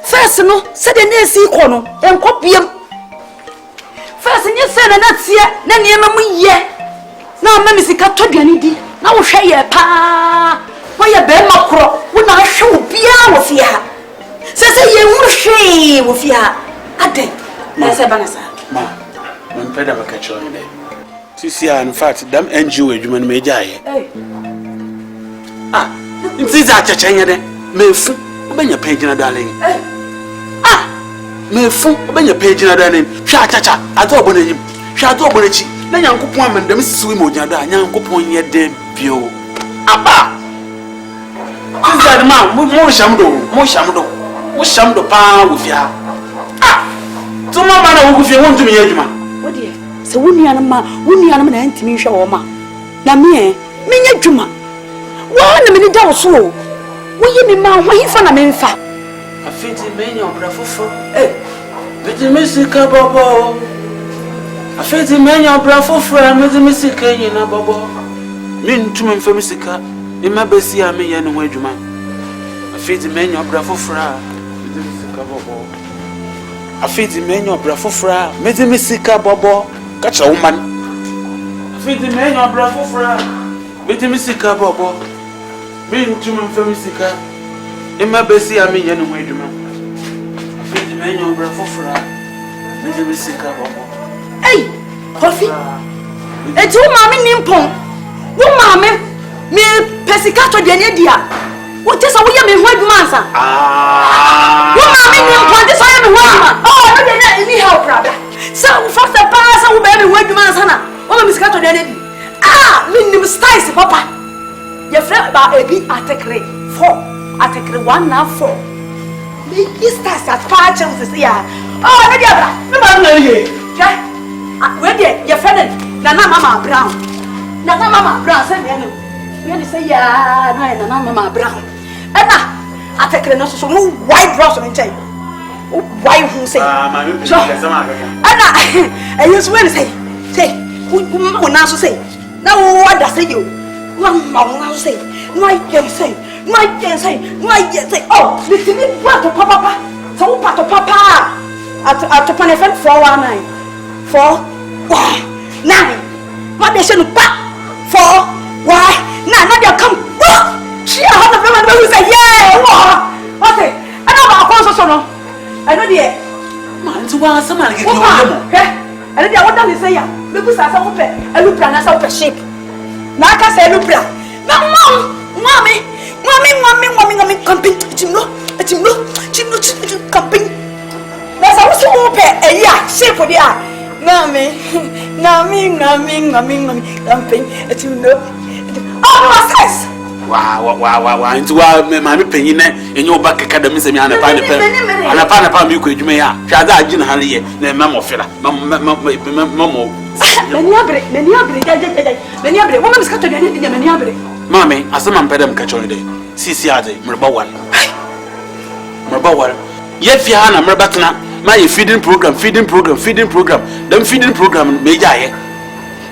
First no, said the next econo, and copium. First, and you said that's here, then you know me yet. Now, Mammy Catodianity, now share your pa. Why a bear macro, when I show Pia with ya. Says you will share with ya. I did. That's a banasa. Ma, when Pedro catch on there. See, in fact, damn NGO, you may die. Ah, it's that a chain. Mefu, when you're paging a darling. Ah, Mefu, when you're paging a darling. Cha, I don't want him. Shadow Bonici, then young Coupon and them swim with your young Coupon yet debut. Abba! Is that man, more shamdo, what shamdo pound with ya? Ah! So, my man, if you want to be a man. What dear? So, when you're a man, intimation or ma. Namie, Minya Juma. 1 minute down so. Will you be man when you find a man? I fit in many of Brafo. Eh, but you miss a cabo. I fit in many of Brafo for a Missy Kenyan Bobo. Mean to me for Missica, in my best year, me and Wedgman. I fit in many of Brafo fra, I fit in many of Brafo fra, Missika Bobo, catch a woman. I fit in many of Brafo fra, Missika Bobo. Being too many famisica, in my best year, me and Wedgman. I fit the many of Brafo fra, Missika Bobo. Hey, coffee. It's all mammy nimpon. No, mammy, me pesicato de Nedia. What is a way of white massa? Ah, no, mammy nimpon, this I am a white man. Oh, I don't need any help, brother. So, first a pass, I will be white man's Hannah. Oh, Miss Cato de Nedia. Ah, Minnie Stice, Papa. Your friend about a bit at a crate. 4. At a crate 1 now 4. The Easters at 5 chances here. Oh, Nadia, no matter here. Where did your friend Nana Mama Brown? Nana Mama Brown said, you say, yeah, Nana Mama Brown. And now I take a nurse so white blossom and tell you. Why who say, and you swear to say, who now say, now what does you? One mom say, no, I can say, oh, listen, what to Papa, so what to Papa at the Panafan 419. 4 why 9 what they should back 4 why now they come she had a woman who say yeah okay I know about conscious no I know the man to want someone get you okay and they what they say yeah look us as open and look plan as open shape now can say look plan now mommy camping chimno camping that's also open yeah shape for the eye Nami, camping, it's you know. Oh, what's this? Wow, into our mammy penny in your back academy, and a pineapple, and a pineapple you could may have. Shada, Jin Harry, the mamma fella, mamma. Many woman's cut to the many. Mammy, as a man pedam catch on the day. CCRD, Murbawan. Yet Fiana, Murbatna. my feeding program. Them feeding program major.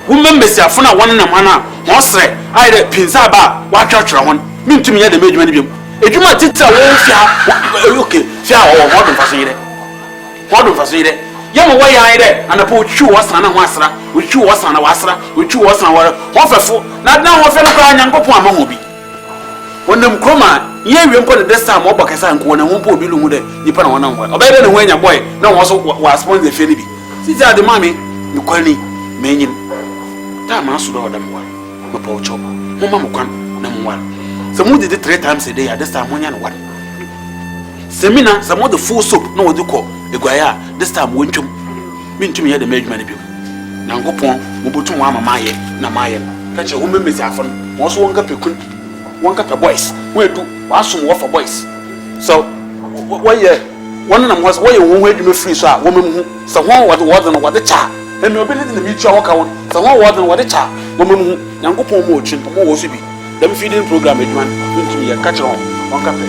Women be say funa one na mana. Mosre, I the pinza ba, wa church one. Mean to me the major many. Ejuma tita wo fia okay, fia o modern fasire. Modern fasire. Yama wa ya ide and the po chu wasana wasra, we chu wasana wasra, we chu wasana wa. Ofefo, na wo fe no kwa nyankopon amaho bi. Wonam kroma ye wiem ko the time mo bakasa nko na ho po bi lu mu de nipa na wonam wa obey de ho anya boy na wo so wa sponsor fe ni bi sisi ade mami ni kwani menyim ta ma so do dam wa mo pa ocho mo ma mo kwan na mo wa so mo did it 3 times a day at this time mo nya no wa semina some of the full soap no wo ko eguaya this time wo ntwom mi ntwom ye de medjuma ni bi na ngopon mo botum wa mama ye na maye ka che wo memesi afon mo so wonka pekun one got a boys. Where do assume what for boys? So, what year? One of them was where you won't you free, sir. Woman who someone was what the child. And you ability to meet your account. Someone wasn't what the child. Woman who young couple more chin for more be. Them feeding program, it man into me a catch on one cafe.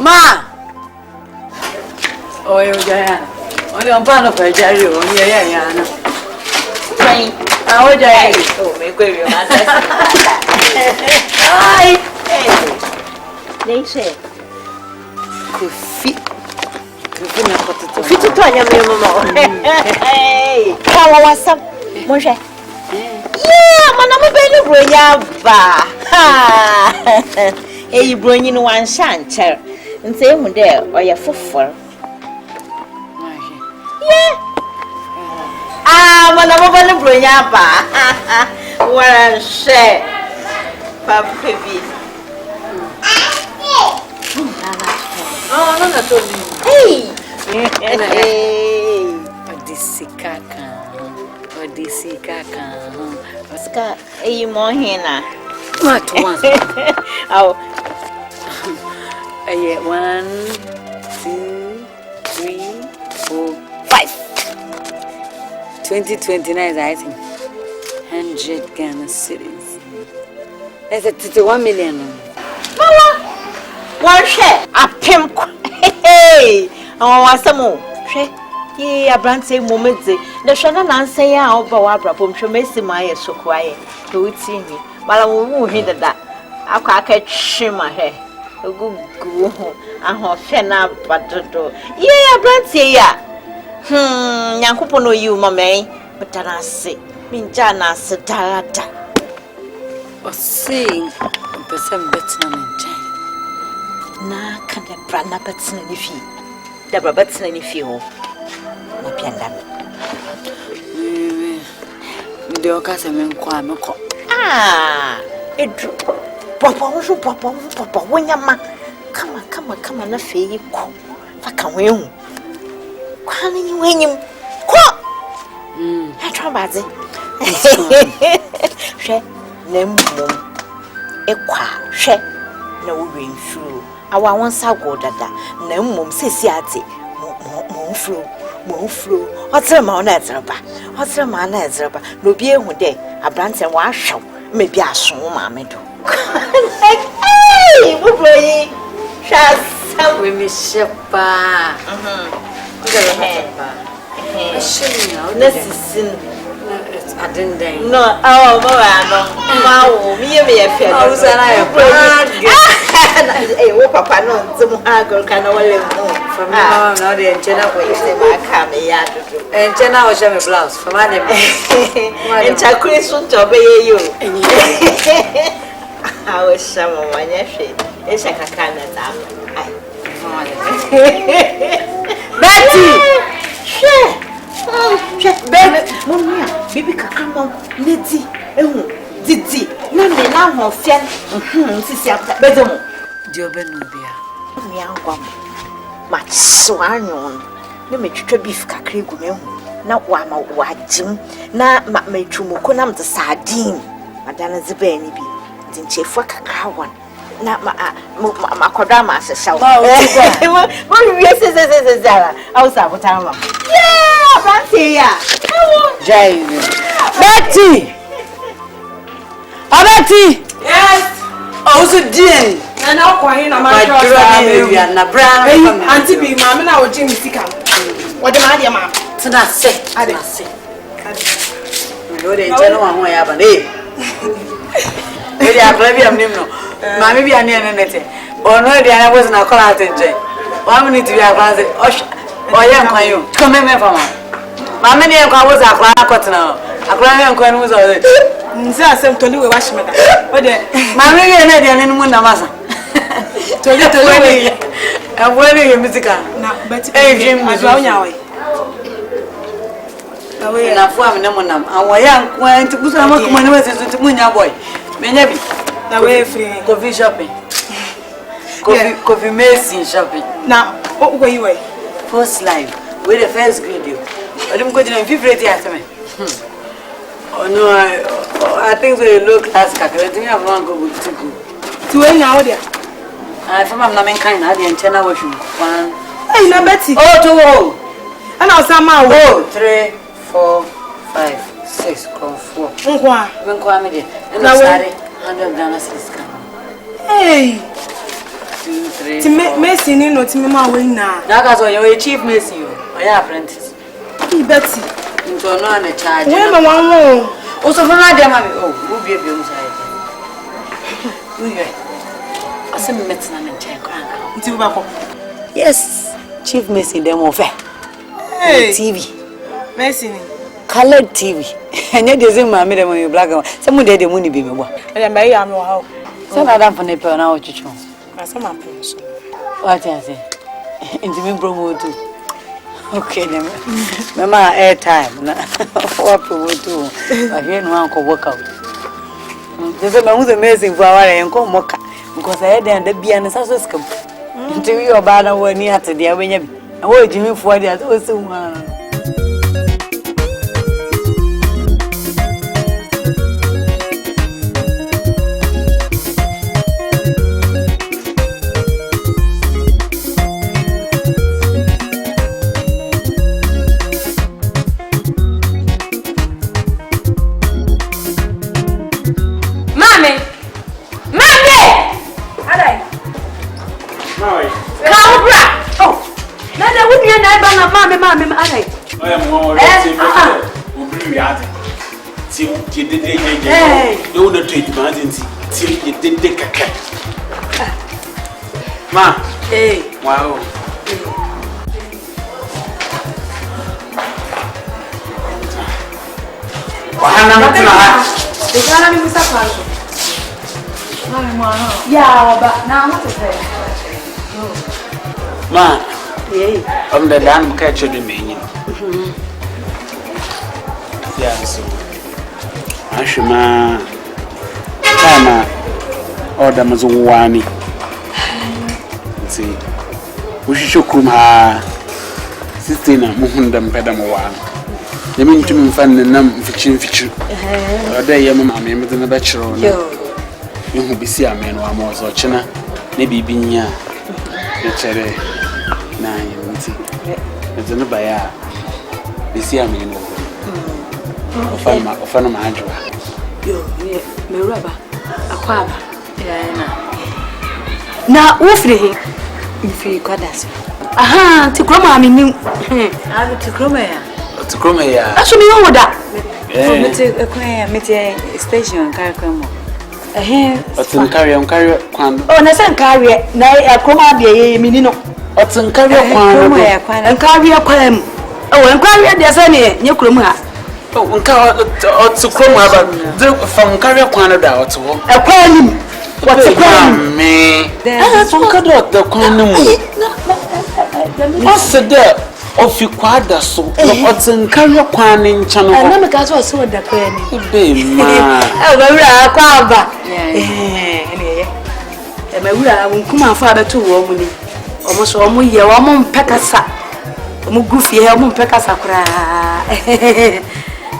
Ma! Oh, you're there. Only on part of a jerry, only a yana. Train. Oh, Jay. Oh, make way your mother. They say, could fit. Fit to your memo. Hey, how was some? Moshe. Yeah, Manama Belly Broyava. Ha! Hey, bring in one shanter and say, when there or your footfall. Yeah. Manama Belly Broyava. What a share. Papa. Oh, no, not only. Hey! Oscar, you more here. What one? Oh, 1, 2, 3, 4, 5. 2029, I think. 100 Ghana cities. That's a 31 million. Mama, one share. A pimp. Hey, I want some more. Yeah, I brand say moments. The Shana Nancy, I'll go up from Shemesi Maya so quiet. To it see me, but I won't hit that. I can't catch my hair. A good go. I have fena but do. Yeah, brand say ya. Yankupono you, mamma, but I say, Minjana Satarata. Or saying, person better than Na can the brand up at Snany fee. The Roberts any feel. My piano. The Ocasam Quamico. Ah, it drew. Papa, when your man. Come on, a fee. I can win. Cranning you win him. I try about it. Share, name, share, no rain through. Our one saw go that, no mum says yati, more flow. What's a man at Zerba? What's a man at Zerba? No beer one day, a branch and wash show, maybe a show, mamma do. Hey, what were ye? Shall some with me, Shepa. I didn't know. Oh, no, me a fair. I was Papa, no, some girl can only from now, not the antenna way, say my camera. And Jenna was a blouse for my name. And Chakri soon to obey you. I was some of my nephew. It's like a kind of Betty. Betty. Mumia, bibi kakamo, neti, didi. Na me na ho fian. Sisi abda. Bedomo. Diobe no bia. Mi angwa. Ma so anyon. Ne me twetwa beef kakra gu me hu. Na wa ma wajim. Na ma twumoko na mte sardine. Madana zibe ni bi. Ntinchefua kakra wan. Na ma koda ma sesha. Mo we zara. Awusa botama. Yeah, fancy ya. Jai. Betty. Betty. Yes. Oh, so dear. Na na kwa hina ma trust na bra. Auntie bi ma me na o jim sika. Wo de ma de ma. Tena se. Ade. No de jeno wa ho ya ba ne. Eri akra bi am nim no. Ma me bi ane ene nete. Ono de ana boss na kola atenje. 1 minute bi akra se. Oya nkwan yo. Come me fama. Ma me ne nkwan boss akra akotena. Akra me nkwan no so. Nzi asem toli we wa shimeda. O de Ma me bi na de ane mu na masa. toli we. Abwani ye musica. Na Betty. Jim Ajo nya we. Awe na fu am na monam. Awoya nkwan ti busa ma kuma ne wese so ti munya boy. Menya bi. Na we free. Coffee shopping. Coffee Mason shopping. Na o go yi we. First live. We the first video. Odum ko jina favorite ya teme. Oh no, I think so low class kakere ti am wan go boutique. Ti we nya o dia. From am na men kind na dey nchena wo hwim. 1. Hey na Betty. Oh, 2. Ana osama wo. 3, 4, 5, 6, 4. Nkwa. Nkwa me dey. Na sare 100 Ghana cedis kan. Hey. 2, 3. Ti Messi ni no ti me ma we na. Na ka so you chief Messi yo. Or you apprentice. Hey Betty. Nto no na charge. We me wan wo. O so fana dey ma me. Oh, wo bie mu sai. Asem metina na nchen kran. Nti wo ko. Yes, chief Messi dem ofe. Hey. TV. Messi ni. Colored TV. Enye dey say ma me dem you black one. Say mu dey dey mu ni bi me bo. Ele me ya me wo ha. Say na dan for ne pe na wo chicho. Asama pe so. What you say? Nti me promo too. Okay dem. Me ma airtime na. What promo too. I hear no anko workout. They say me amazing for our enko moka. Because I had the bia na so scam. Nti we oba na wani ate dia wenya bi. Na wo jimi fo dia so se hu ana. Mama, alright. I am more you did don't treat emergency. Till you did the caca. Ma, hey, wow. Ma, I'm the damn catcher the menu. Yeah, so Ashima Tama order Mazawani. See, we should come her sister Muhundam Pedamowan. You mean to me find the name fiction feature? Or day, your mamma, I'm the bachelor. You will be see a man or more, so China, maybe being here. The cherry 9. It's an abaya. Be see a man. Offer my Andrew. Yo, me rubber, a quab. Now, Wolfie, if you got us. Aha, to Croma, I mean, I'm to Cromaya. To Cromaya. I should be over that. Meet a station, Caracamo. What's in carry on carry quan? Oh, Nassan carry, nay, a Croma be a minino. What's in carry on and carry a quam. Oh, and carry the Sunny, your Croma. Oh, to Croma, but from carry a Canada or to a quam. What's the problem? Me. That's what kind of the corner. What's the of you quite so? What's in Carlo Quan in Channel? I never got what so the queen. Baby, I won't come my father to woman. Almost all my year, one peckasa. Omu goofy hair, one peckasa cry.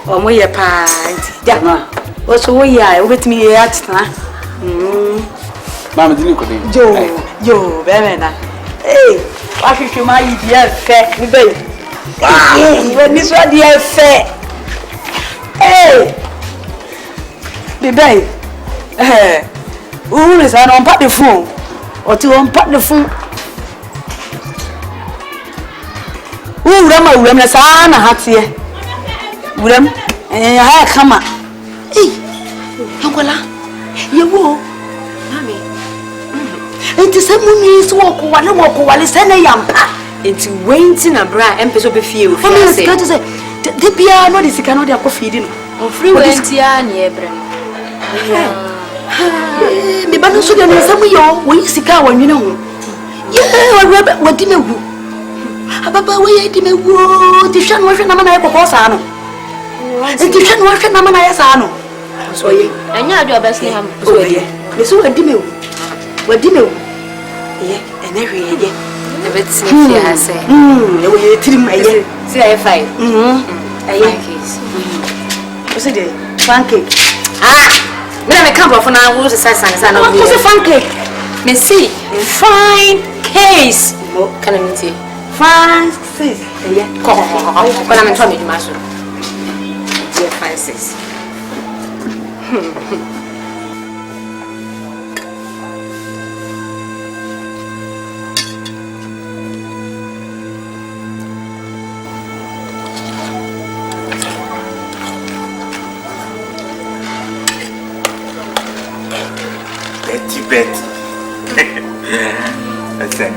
Or my pint. Dana. What's the way I with me at Mamma didn't go in. Yo, Bemena. Hey, I should show my dear fat baby. When this one dear fat. Hey, baby. Who is I don't put the phone or to unpack the phone? Who Rama Remness Anna hat here? Rem and I come up. Hey, Uncle, you will. It is a moon is walk while it's a yampa. It's waiting a bra and piece of a few. For me, it's got to say, the piano is a cannot have feeding. Or free Wentia near Bren. Me but no so there is some yo, we see cow when you know. Yeah, what didn't you? Papa, we ate him a wood, the shan washing Namana Posano. And the shan washing Namana Sano. So, I know your best name. Miss Wadimo. What do you know? Yeah, and every year. The bit sniffy, I say. We ate him a year. See, I fight. A case. What's it? Pancake. When I come for now, who's the size and I was a pancake. Missy, fine case. Can I meet you? Fine, sis. Yeah, when I'm in trouble, you must. Yeah, fine, sis. Betty. Listen.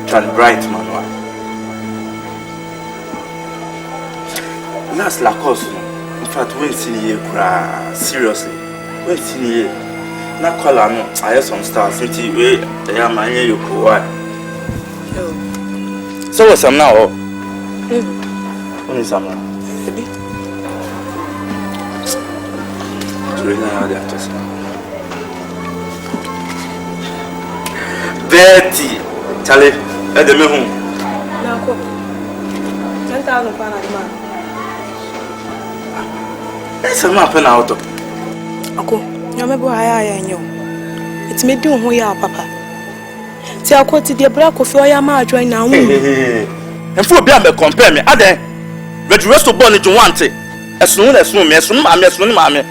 Charlie Bright, man. Last Lacoste, in fact, when see you cry, seriously. When see you, not call on I have some stars, city way, they are my you go. So, what's some now? Only some now. Betty, Charlie, at the moon. Now, 10,000 pounds a month. That's a map and out. Uncle, you remember I know. It's me doing who you are, Papa. See, I quoted the black of your marriage right now. And for Biambe compare me, are there? But the rest of Bonnie to want it. As soon as soon as soon, mammy.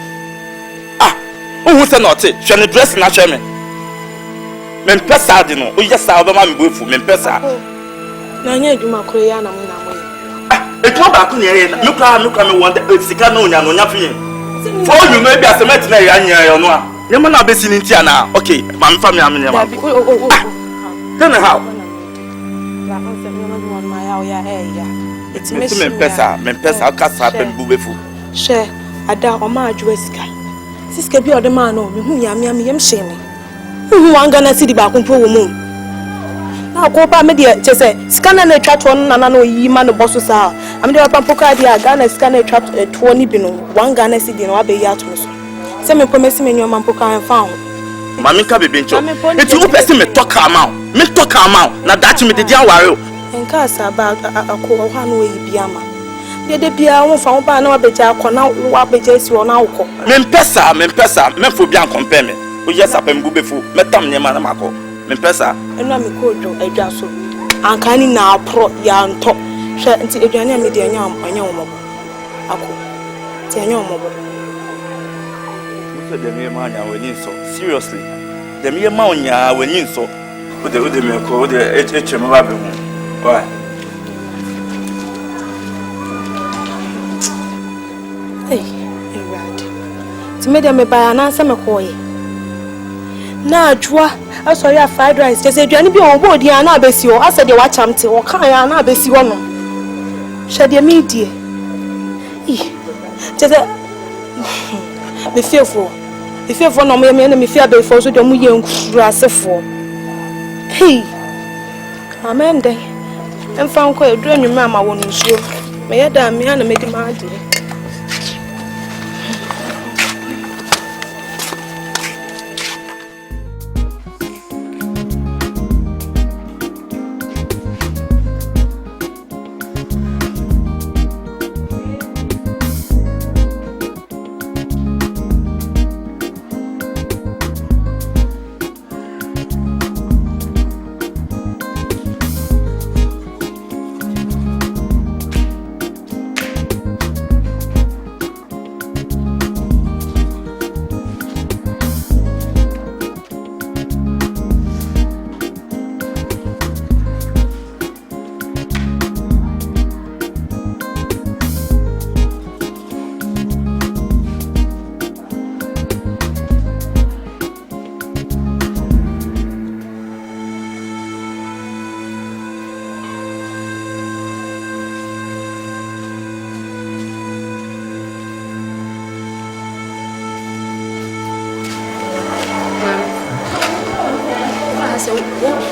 Who said not it? Shall dress and shame me? Mempesa, you know, we just saw the man go for Mempesa. Now, you my Korean. It's not back here. Look at me one day. It's the canon and nothing. For you, maybe as a matinee, and you know, you're not busy in Tiana. Okay, my family, I'm in your Tell me how. It's Mempesa, Cassa, and Bubefu. Share, Ada or Marge Wesca. Sister be the man, whom yam shaming. Who I'm gonna see the back on poor moon. Now, Copa Media, just say, scan and a chat one, and I know ye man of bosses are. I'm the Pampoca, Ghana scan a trap at 20 bin, one Ghana city in Abbey Yatus. Some promise me your Mampoca and found. Mammy can be bench. It's you person me talk amount. Me talk amount. Now that you me the dear warrior. And cast about a call one way Biama. The Bia won't found by no better, now what be just your now. Mempesa, Memphis Bian compare me. We just up and Bubefu, Metam Yamanamako. Mempesa, and I'm a good a jasso. I'm canning now pro yan top. Share until a Jania media yam and your mobile. Ako, tell your mobile. The mere man when you so seriously. The mere man when you so. With the miracle, the HM. Why? Hey, right. To me, they may buy an answer, McCoy. Now, Joa, I saw your fried rice. Just said, you be on board, you are not best you. I said, you watch empty or can't you not best you? Shed your media. Just Me fear for no me and me fear before so the young grass for. Hey, amen day. And found quite a dream your mamma won't show. May I damn me and make him my dear.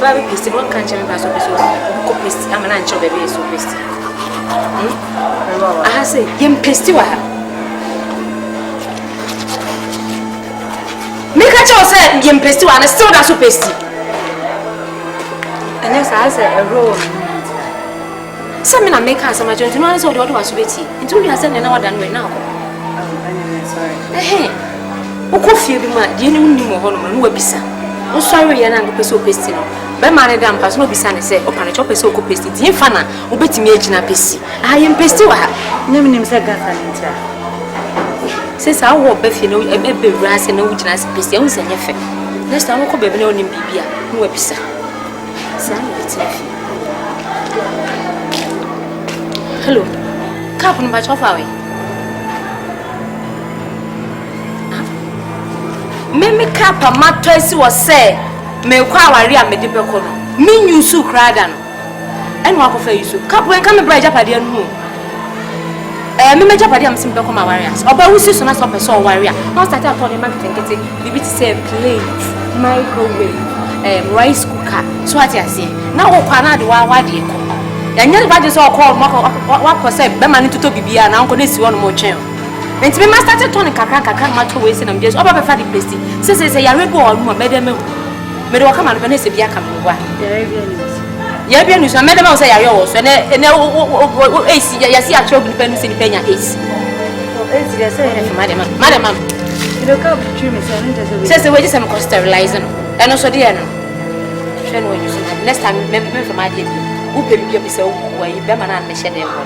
Baby, please, one can't change my soap. I'm an ancho baby, so please. I say, Yim Pisty. Make a choice, Yim Pisty, and still that's so pasty. And yes, I say a roll. Some men make us so much to know so what was witty. Until you are sending another than we now. Oh, sorry. Who could feel my dear new home will be sent. I'm sorry, and I'm going to so pasty. But my damn pass no be sana say open a chop so ko pasty. Tin fana obetimi agina pesi. I am pasty wa. Nyam nim say gasa ntia. Since I wo be fi no e be wura se na wugina se pasty. Ehun se nyefe. Next time ko bebe na onim bibia. No wabisa. Sa na betifi. Hello. Cap no ba chofa we. Me cap ma twice was say me kwa wari a me de beko no me nyusu krada no enu akofa yusu kapo en ka me bra japade anu me me japade am sim beko ma wari as oba wusi so na so person wari a no start at on market nkete bibi ti say plate microwave rice cooker so ati ase na wo kwa na de wa de ko ya nya ba de so call wa ko say be ma ni toto bibia na nko na si wono mo twen enti me ma start to ne kakra ma to we se na me just oba be fa di place say ya rebo onu ma me de me me do come and finish bia kam wa ya bia nusu me dem o say ya yo so ne AC ya si a trouble pe nusu ni penya AC AC ya say na madam you do come to me say we just am sterilize no e no so de no hwe no you say next time me for my dey u pe bia bi say u wa yi be ma na me hye dem ho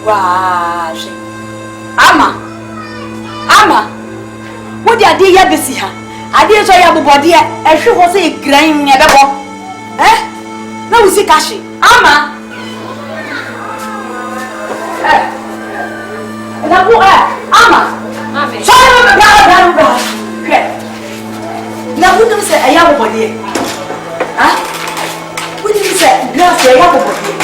Waje. Ama. What dia dey ya besi ha? Ade so ya bobode e hwe ho se gran ya bebo. Na wo si kashi. Ama. Na bu ama. Amen. So bra. Kre. Na bu nim se ya bobode. Wo nim se glass ya bobode.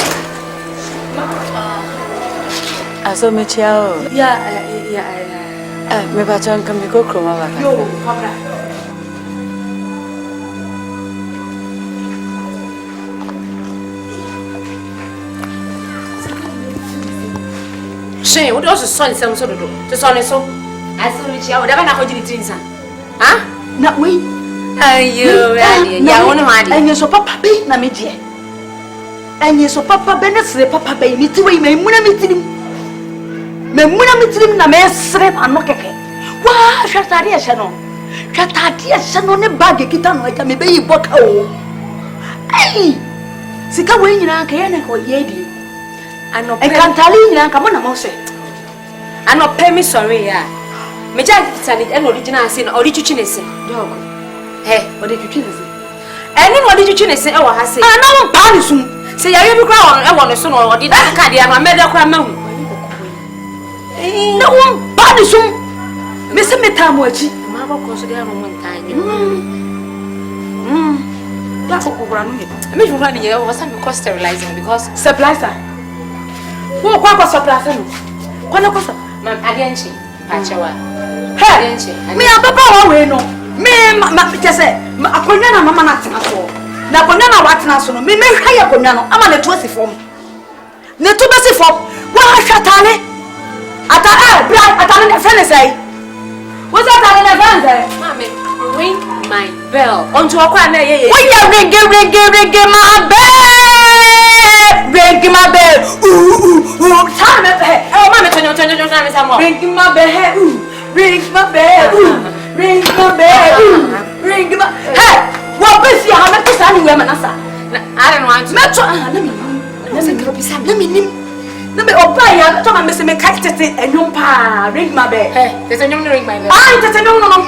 Aso me chiao. Ya. Me ba chan kam ko kroma ba. Yo, pabra. She, what also son some so do. To son so. Aso me chiao, da ba na ko jini tinsa. Ha? Na we. Ayo, ya wonu ma di. Enye so papa be na me die. Enye so papa be na sre papa be mi ti we me mu na mi ti nim. Me muna mitrim na me srep ano keke. Wa hwatade ehye no. Hwatade ehye no ne bag kita no aka me be yi boka o. Ai! Sika we nyina ka ye na ko ye di. Ano pe. E kantali nyina ka mo na mo se. Ano pe mi sorry ya. Me ja kitani en original sin ori chuchi ne sin. Dog. He, Odi twitwi ne se. eni no odi chuchi ne sin e wo ha se. Ana mo pa ni sum. Se ya ye bi kra won e wo no so no odi da ka dia no me da kra ma hu. Na wo pa ni sum. Me se metamo achi. Ma ba ko so dia no mo ntan ni. Ya ko kugura no he. Me ju ni ye wo sa me cost sterilizing because Supplier. Wo kwa ko supplier no. Kwa na ko so. mam agenchi pa chewa. Hey, me ababa wa we no. Me just akonya na mama na tena so. Na akonya na wa tena so no. Me hwa ya akonya no ama ne to si fom. Ne to be si fom. Wa hwatale. Ata bra atale na friend say. What's that atale na friend say? Mama, ring my bell. Onto akwa na ye ye. When you ring my bell. Ring my bell. Ooh. Time me. Oh, mama tonyo na me samo. Ring my bell. Ooh. Ring my bell. Ooh. Ring my bell. Ring my. Hey, what busy? How much is any women? I don't want to. Metro. Let me nim. Let me obey. I'm talking about me catch it and you pa. Ring my bell. Hey, there's a new ring my bell. Ah, there's a no. Mama,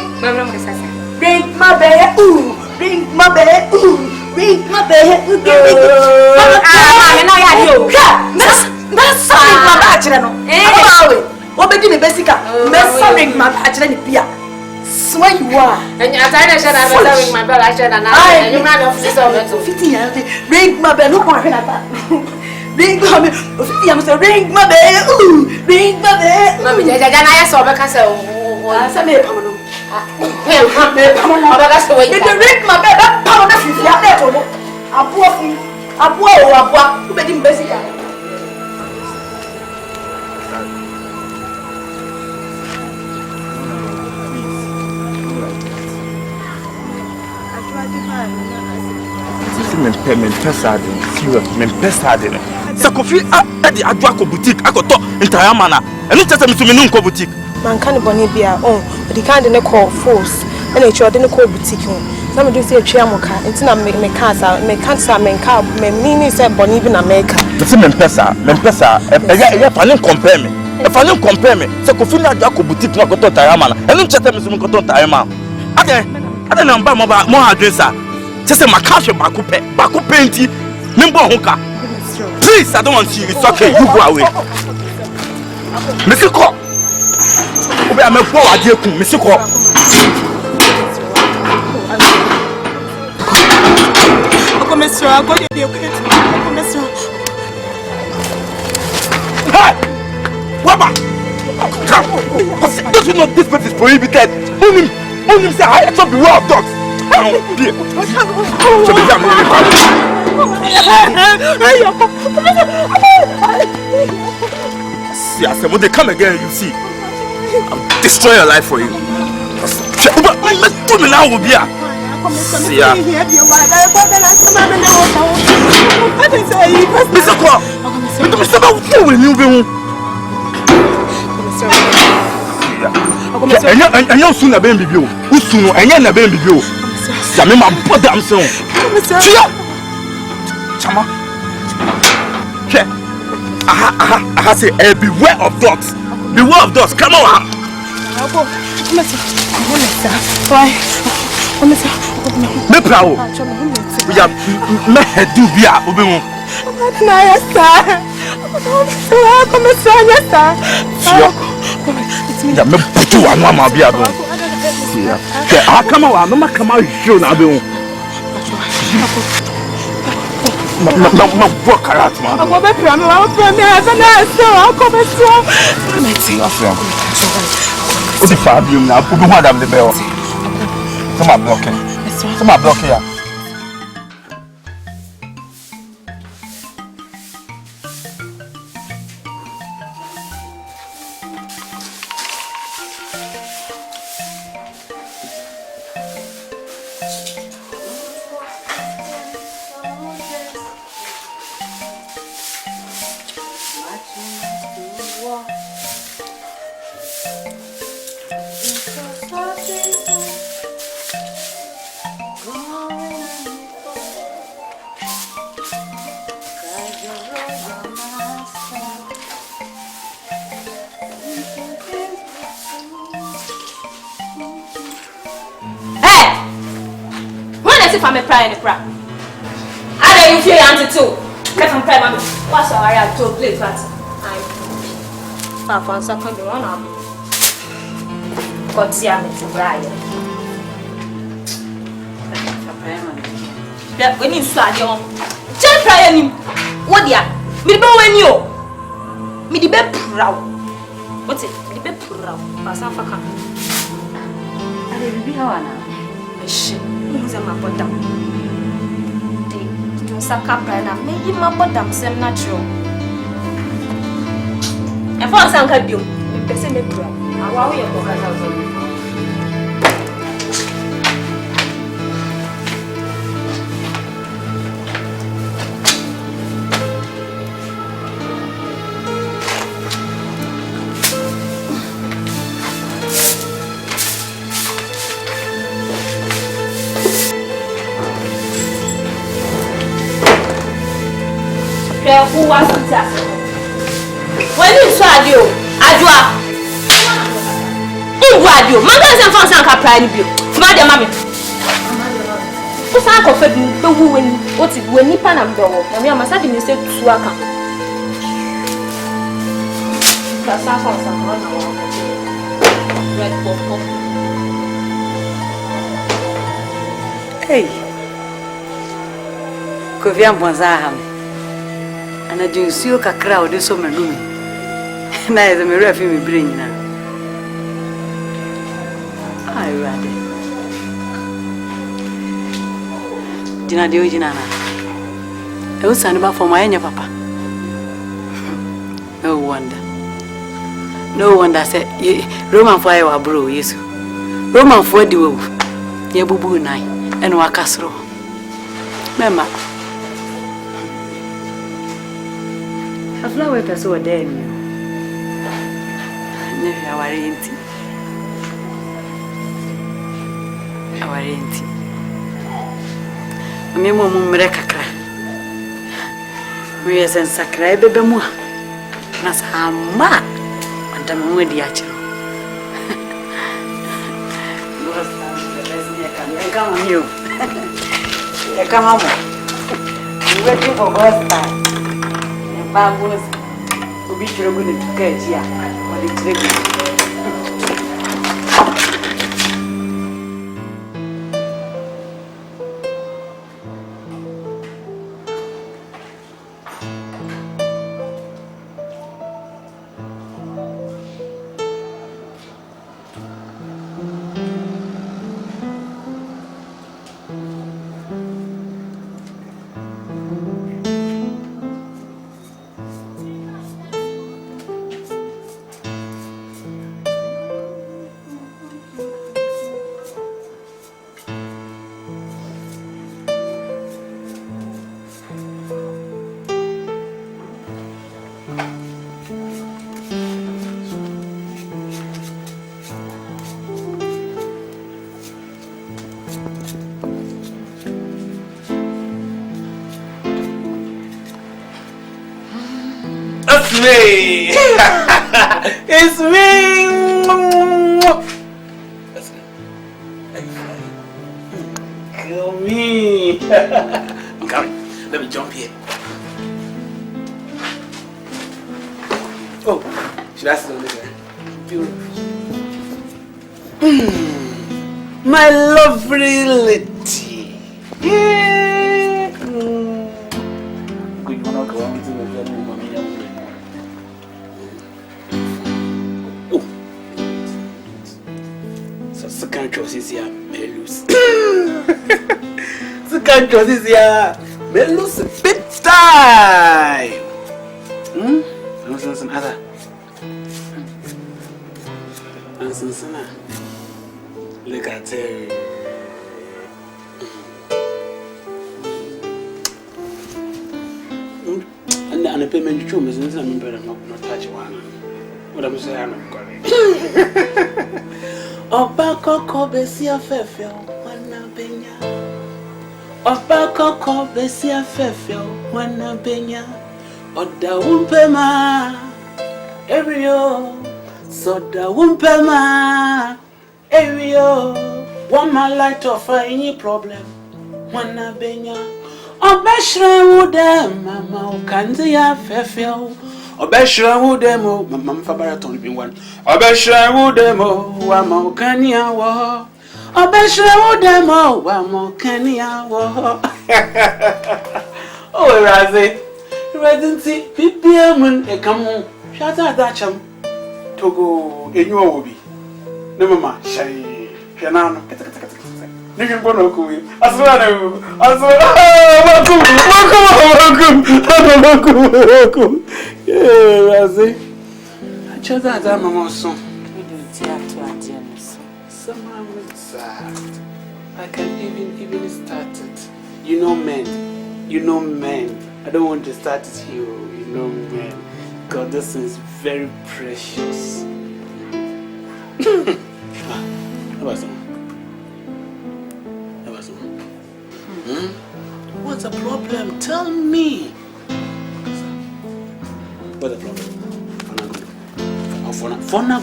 Ring my bell. Ooh. Ring my bell. Ooh. Ring my bell. Mama, na ya dio. That's my batch no. Obedi me besika. Me sorry my batch ni pia. Swear you are. And I tell you that ring my bell I said and I you not office of it. 50 years. Ring my bell. No more that. Ring my bell. 50 years. Ring my bell. Ooh. Ring my bell. Mama, jaja na ya so be ka say o. Asa me pamono. Me pamono. Oba so we. Me ring my bell. That pamono 50 years there to no. Abua. Obedi me besika. Men pesade serious men pesade ne se kofi a di adwa ko boutique akoto entire mana eni tese mi so me nko boutique man kan boni bia the kind ne call force and echo de ne call boutique ho na me do say atwa amoka ntina me cancer me mini say boni bi na America tese men pesa e fa compare me se kofi na adwa ko boutique na akoto entire mana eni tese mi so me akoto entire mana ade na mba mo adresa just my cash back painty. Please, I don't want to see you. It's okay, you go away. Mr. Cop. I'm a poor idea, Mr. Cop. Hey! Wabba! Don't you know this place is prohibited? Only say I have to be raw dogs. See, I said, when they come again, you see, I'll destroy your life for you. Do me now, will be here. See, Mr. Kwa, Mr. Kwa, who will you be? And you soon a baby view. Who soon and you a baby view. Sammy, my brother, I'm so. Chama. I say, beware of dogs. Beware of dogs. Come on. Me proud. We are me do bia obi na yesa. Ya me putu anu ama bia do. Ya come on, no come out show na be. Ma work out man. Ako be plan wa plan na na so ako be so. Meti afia. O di fa bi na obi ho adam de be o. Come on block here. If I'm a prayer in the prayer, I don't feel auntie too. Get from prayer, mommy. What's our area to play that? I'm second one up. God see I'm to Brian. Yeah, when you start your just prayer him. What dear? Me the when you me the be proud. What's it? Me the be proud. Pass on for come. I will be how now. Shit. Who's my bottom? The Saka Prana, maybe my bottom, same natural. And for some can do, you can send it to her. How are you? Who was it? When you saw you, Adua. Who was you? Mother and father can cry you. Mother, mammy. Who's uncle fed me? The woman, what's it when you pan up door? I mean, I must have been said to work. That's some red pop. Hey, Kovian Bonzaham. And I do see a crowd this summer room. Neither me refi me bring now. I rather. Dina de Ojinana. I was sending back for my papa. No wonder. No wonder, said Roman fire or bro, yes. Roman for the wolf. Ye boo boo night and Wakasro. Memma. A flower person were there. Never our auntie. Our auntie. A memo mumrecacra. We are sent sacre bebemua. Nas hama. And a moment diacho. Come on, you. Come on. You're waiting for God's time. Vamos, o bicho é bonito, que é dia, olha que me! It's me! Kill me! I'm coming. Let me jump here. Oh, should I sit on this? Beautiful. My lovely lady. Yeah. Good one, okay. Second choice is here, Melus. Second choice is here, Melus big time. Nonsense, other. Nonsense, look at her. And the payment you choose is not touch one. What I'm saying, I'm correct. Oba koko besi afefe wana benya Opa koko besia fefio wana benya oda umpema Erio soda umpema Erio one man light of any problem wana benya obeshre wude mama ukanzi ya fefio obeshre wude mo mama fabara toni bi wan obeshre wude mo wa mo kania wo obeshre wude mo wa mo kania wo oh raze residency PPM e kamu shata dacham togo enyu obi ne mama shai piano kata Nigga bono kuwi. Aswana. Welcome. Yeah, Razi. Acha da mama son. I can even start it. You know men. I don't want to start it here. You know men. God, this is very precious. What's the problem? Tell me. What's the problem?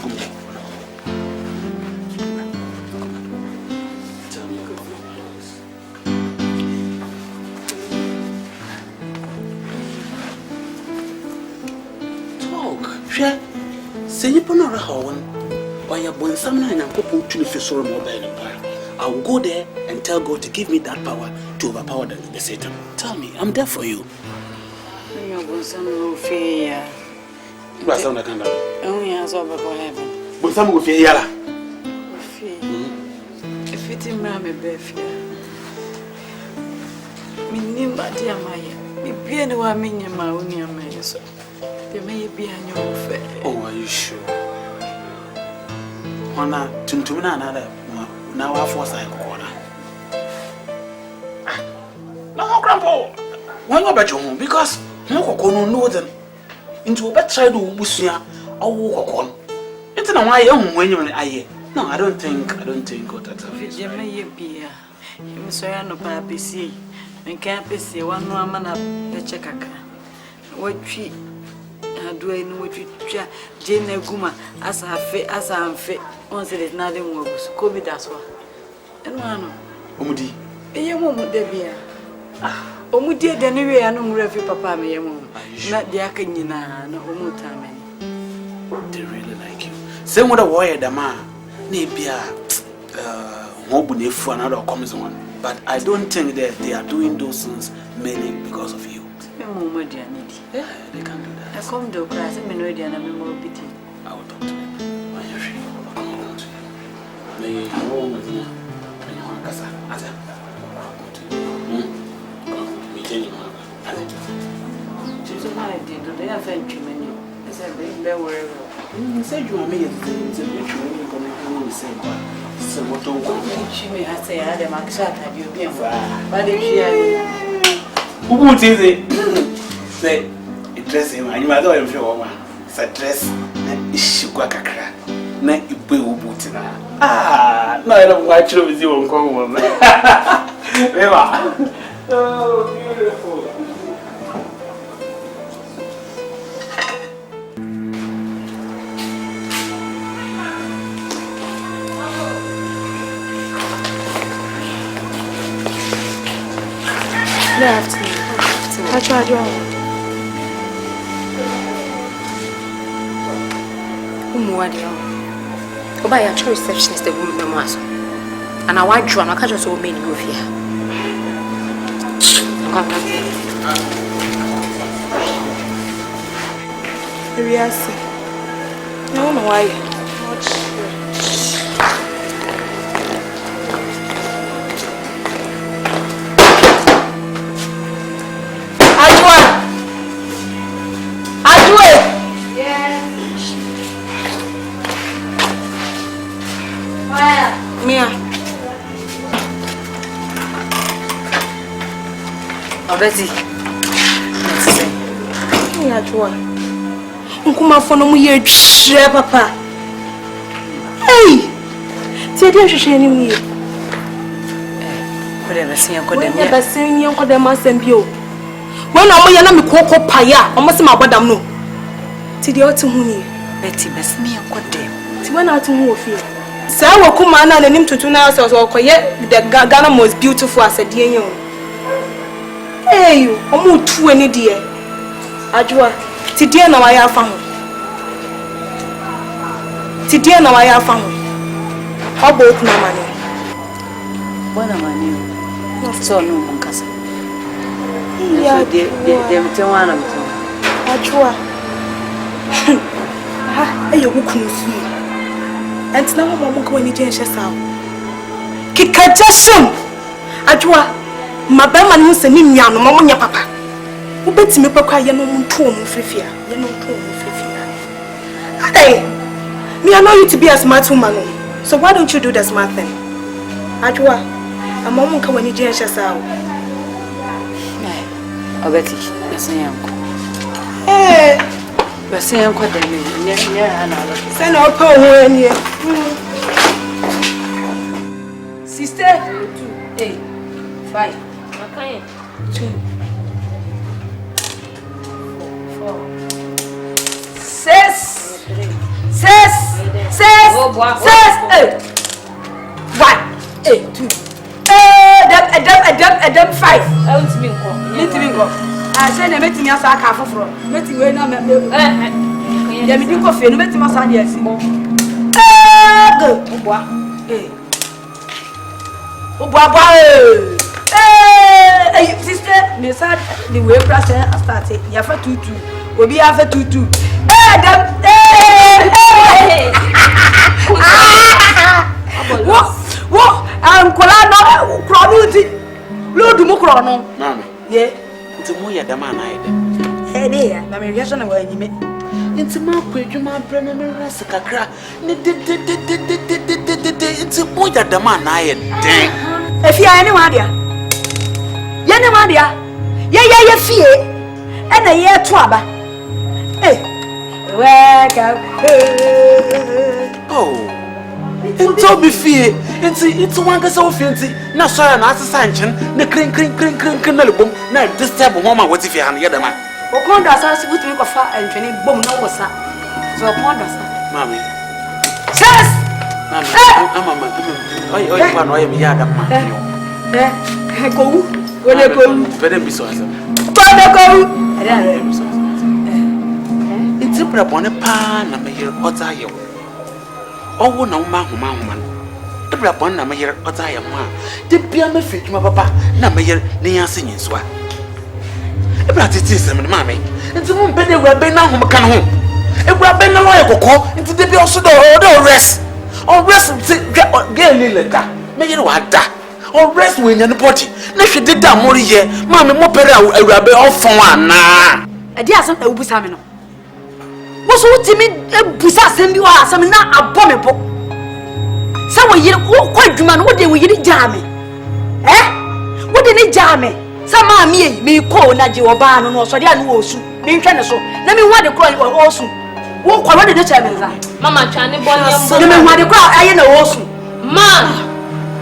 Tell me good news. Talk. Share. Say you put on a horn. Or you're born some night and couple to the sorrow mobile. I will go there and tell God to give me that power to overpower the Satan. Tell me, I'm there for you. You're going to fear. But some can do. Only has over for heaven. But some will fear. If it is my baby, me nimba dear Maya. Me be anyone mean my own young man. So there may be a new affair. Oh, are you sure? Hona, Tuntumina, another. Now I force I corner. No, Grandpa. Why not bet you home? Because no know them into a better to Busia or walk on. It's not why young when you're I. No, I don't think what that is. There may be a Messiah Papi see and can't be see one woman up the checkaka. What she doing what you Jane Guma as I'm fit. Once it is nothing more, so call me that's why. And one, Omudi, a young woman, Debbie. Omudi, then we are no refuge, Papa, me, not the Akanina, no Omutame. They really like you. Same with a warrior, the man, Nibia, Mobuni for another comes one. But I don't think that they are doing those things mainly because of you. Yeah, they can do that. I come to class, I'm in and I'm more pity. I will talk to them. May home with you. Casa, as I did, they have thank you many. It's a big bear wherever. You said you are me and things and you should come and say, so what she may have said, I am excited, you'll be but if she who would it? Say, it dress him, and you might know if you're a woman. It's a dress and issue quackra. Not you will boot in her. Ah, no, I don't watch you with you on call woman. Oh, beautiful. Good afternoon. I tried you all. Oba ya church receptionist the woman be maso. And I want you and I catch us all men go here. Yes. I don't know why. Betty. Nkuma fono mu ye twa papa. Hey! Ti e dey hwehwe ni mu ye. kode na sen kode me ba sen yen kode ma sem bi o when no ye na me koko paya o mo se ma bodam no ti de o ti hu ni beti bes me yen kode ti when na ti hu o fi sa wo kuma na nanim tutu na so okoye the Ghana most beautiful asade yen o eyu o mu tu ani de ajwa ti de na wa ya fa ho ti de na wa ya fa ho how about na mani bona mani so no nkasa ya de mtewana ajwa eyo hukunu fi entina mo ko ni je hye sawo kikaja shum ajwa mabema ni se ni nua no mo nya papa wo betime pekwa ye no nto mo frefia ye no nto mo frefia hey me I know you to be a smart woman so why don't you do the smart thing ajwa amom nka wani je hye sawo obeti esenyanko esenyanko de me nya ana alo se na opa ho ani Sister, 2, 8, 5. Okay. 2, 4, 6, 6, 6, 8. 1, 8, 2. Adam 5. I want to be in Meeting. I said, I'm meeting us. I can't for meeting. We're not yeah, me think of you. Meeting us. I yes. Go. Hey, sister, me said the way process started. You have tutu. Obi have tutu. What? Kola no kronuti. Lodu mu krono. Mami. Yeah. Nti mo ya dama na ide. Dey na me hwe so na wa anyime. Nti ma ko adwuma breme me rasa kakra. Ne de nti mo ya dama na ide. Efi ani wa dia. Ye ne wa dia. Ye fie. E na ye to aba. Welcome. Oh. Nti obi fie. Nti wanga se ofie nti na sora na asesa nchen na krin na lebom na disturb ho ma wati fie ha ye dama. Okondo asase butumi ko fa entwene bom na wosa. So okondo asa. Mami. Yes. Mami. Mama. Oi pa no ye mi ya dama. Ko wu. Wele ko wu. Bede bi so asa. Bede ko wu. Nti bra bone pa na me yere ota ye. Owo na uma homa ebra bon na me yere ota ye ho a de bia me fedwuma papa na me yere ne yanse nyinsoa ebra titi sem ne mame nti mo mpede wura be na hom ka no ho ebra be na lo ye kokko nti de bia oso do rest nti ge lile da me yere wa da o rest we nya ne body na hwede da mori ye mame mo pere awura be ofon ana ade asem na ubusa me no woso wutimi busa asem bi wa asem na abɔ me bo sa wo yire wo kwadwuma no wo de wo yire jaame wo de ne jaame sa ma me yi me ko na je wo ba no no so de anu wo su me nhwe ne so na me hu de kro wo su wo kwa wo de ne cha me nza Mama chane bonye mbo. na me hu de kro aye na wo su Man.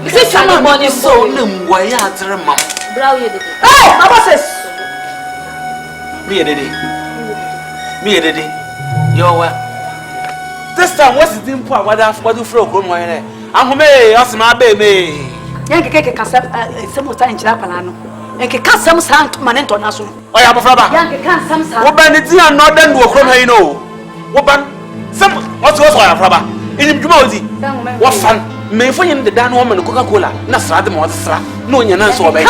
Misi chane bonye so mbo. na mwa ya atre mam Bra ye de. aboses me ye dede yo wa this time what's the thing for what do fro kro mo here ahome osima be me yanke keke kasem semo ta nchira kwala no yanke kasem sa mane nto na so oya bofra ba yanke kasem sa wo ban ti an no den do kro no yi no wo ban sem oso oya bofra ba enim djuma odi wo fan me fo yin de dan wo me Coca Cola na sra de mo sra no nya na so obai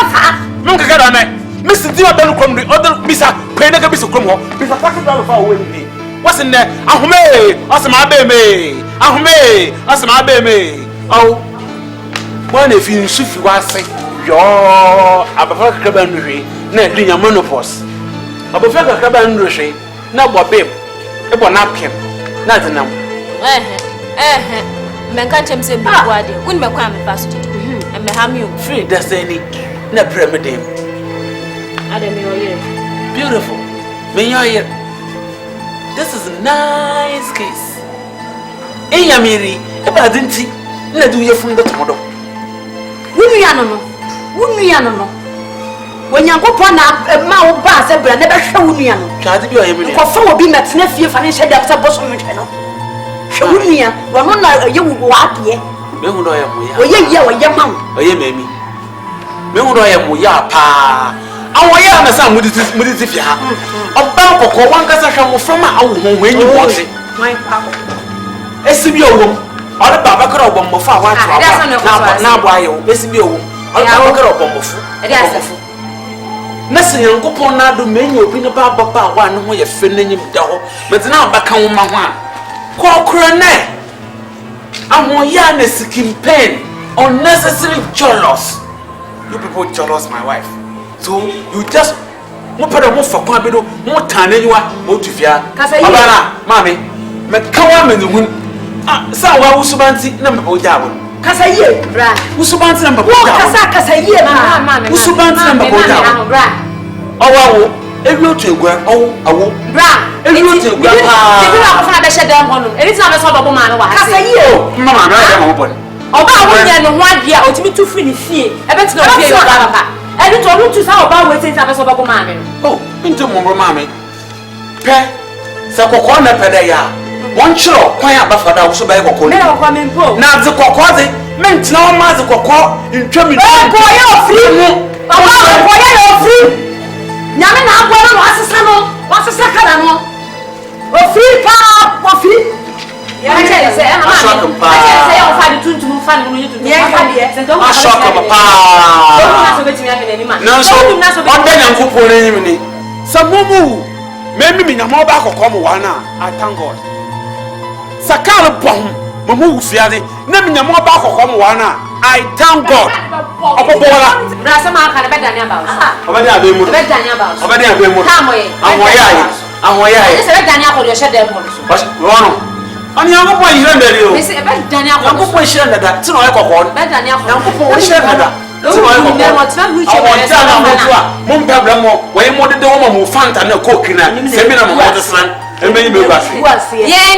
no kaka da me me sidi wa ben krom ri other bisa pe na ka bisa krom ho bisa packet da fa wo ni what's in there ahome osima be me ahome osima be me oh one if you sufi wase yo abafa kakaba nhwe na dunya menopause abafa kakaba nhwe na bobem e bo napkin na denam Menka chemse bi kwade woni mekwa me pass to me ham you free destiny na pyramid ademi oye beautiful me yoye this is a nice case enyamiri e ba dinti na du ye fun da tomodo wunu ya no Wunia no. When you go upon a mouth bass, I never show Wunia. Shall I be able For 4 be met nephew financial after Boston channel. Show Wunia, one not you walk ye. Mehunoya, or your mum, or ye may me. Mehunoya, pa. Our young son with this if you have. A bank or one castle from our home when you want it. My papa. SBO, or the Babacro bomb of our now why you SBO, or Babacro bomb of Messing Uncle Pona do many opinion about Papa one way of filling him down, but now back on my one. Call Crane. I'm one yarn is seeking pain, unnecessary jealous. You people jealous, my wife. So you just more for Quabido, more time than you are, Motivia. Casabana, Mammy, McCowan in the wind. Some were Usubanti number of Jabon. Casaye, Usubanti number of Casaye, Usubanti number of Jabon. Oh, every two grand, oh, I won't. Every two grand. I shut down one. It is not a sort of man. Casaye, Mamma, I open. Oh, I want 1 year or to be too free. I bet no fear of Papa. I don't know to how about waiting to have a sort of man. Oh, into Mumbo Mammy. Pay, Sakokona Pedaya. One show, quiet buffer that was so bad. Now the cocoa meant no matter cocoa in Germany. Oh, free. Free. Yamina, what's a second? Oh, free pop, coffee. I say, I'm find to fun when you do. I shock of a pa. No, so one day I'm for some moo. Maybe me no more back or come one. I thank God. Sakara bomb, Mamu Fiade, name no more back or come one. I thank God. Rasama can bet Daniel. Over there, Daniel for your shed them. On your point, you remember, Miss Daniel, I'm going to share that. To know I got one. Daniel, I'm going to share that. Way more than the woman who found and no cooking and seminar on the sun. And many members. Yeah,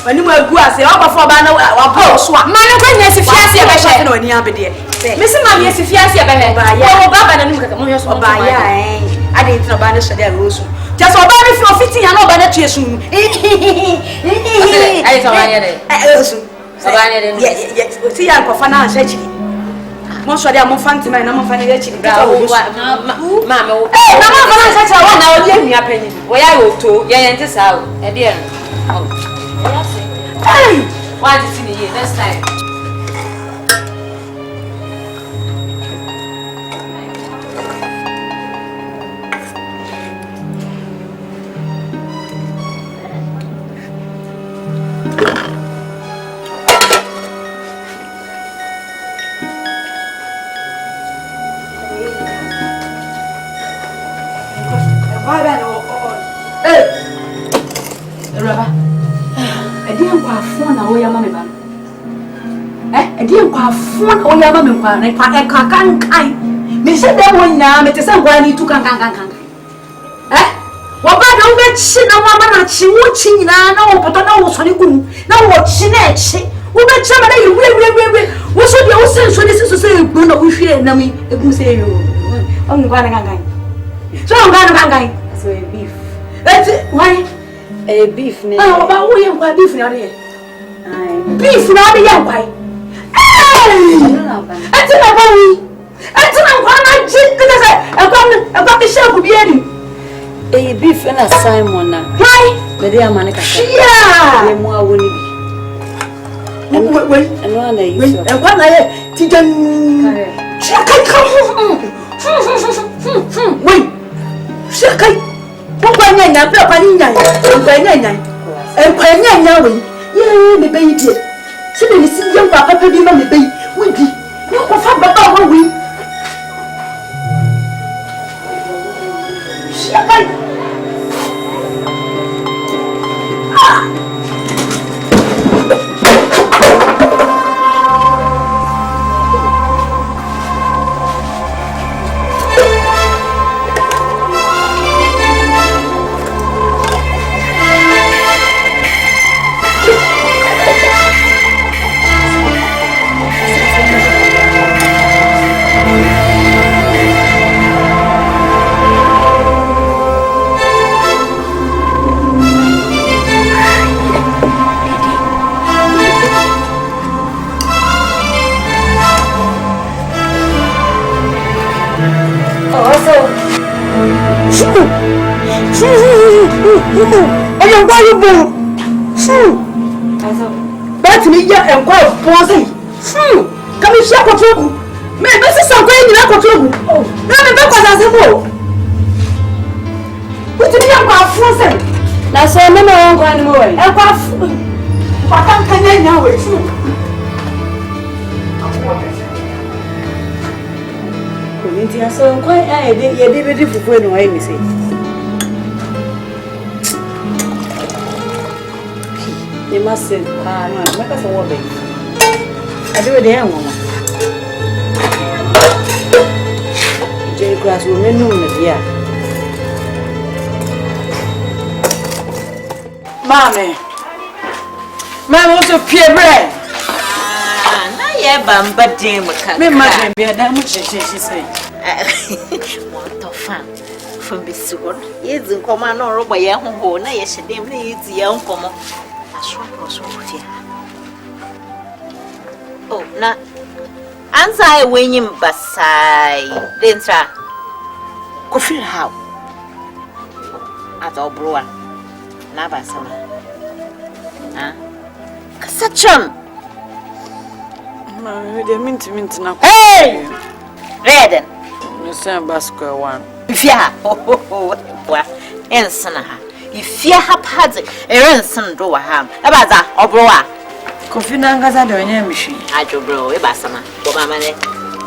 when you were good, say, oh, for Banner, or post one. Man, goodness, if you see a better than any other day. Missing Mammy, if you see a better, Baba, and look at the Moyos or by I didn't know Banner said there was just a banner for 50 and no banner to soon. Yes, see, I'm for finance actually. Most of them are fancy, my number financially. Mamma, such a 1 hour, yeah, penny. Where I go to, yeah, and this out, a dear. Hey! Why did you see the next time? Me said that one now, me tell one you can. Eh? What bad don't get chin a woman and she watching now, but I know what's on you. Now what she next? We bet somebody you will. What should you say? So this is to say, good no, we fear, and we say you. I'm going to so I'm going to so a beef. That's it. Why? A beef. Oh, about we have beef now here. Beef now the young guy. Hey! I got the shell be a beef and a Simon. Why? The dear man, yeah, more will be. And one day, and one day, wait, Shakai, what by name, I'm not by nine, and by nine, yeah, the baby. So they see young papa baby on the baby. We be. You go for Baba we. Shakai. I am going to but me, yeah, and quite posing. Come and share for trouble. Maybe this is something you have for trouble. No, because I said, what do you have about frozen? Now, so I'm not going anymore. I can't now. It's so quite a day for no way, Missy. You must say, no, make us a woman. I do it there, woman. J class woman, no, yeah. Mammy, Mamma was a pure bread. Yeah, Bamba Dame. Me, Madame, be a damn she said. What of fun from the sword? Yes, in command or by young home, yes, she didn't need the young common. A swamp or so here. Oh, now, answer I win him, Bassai. Then, sir, coffee how at all brewer. Never summer. Such They mint now. Hey! Red! Mr. Basco one. If you have, Ensign, if you have had a ransom do a ham, about that or brewer. Coffee Nangaza doing machine. I do blow a bassama,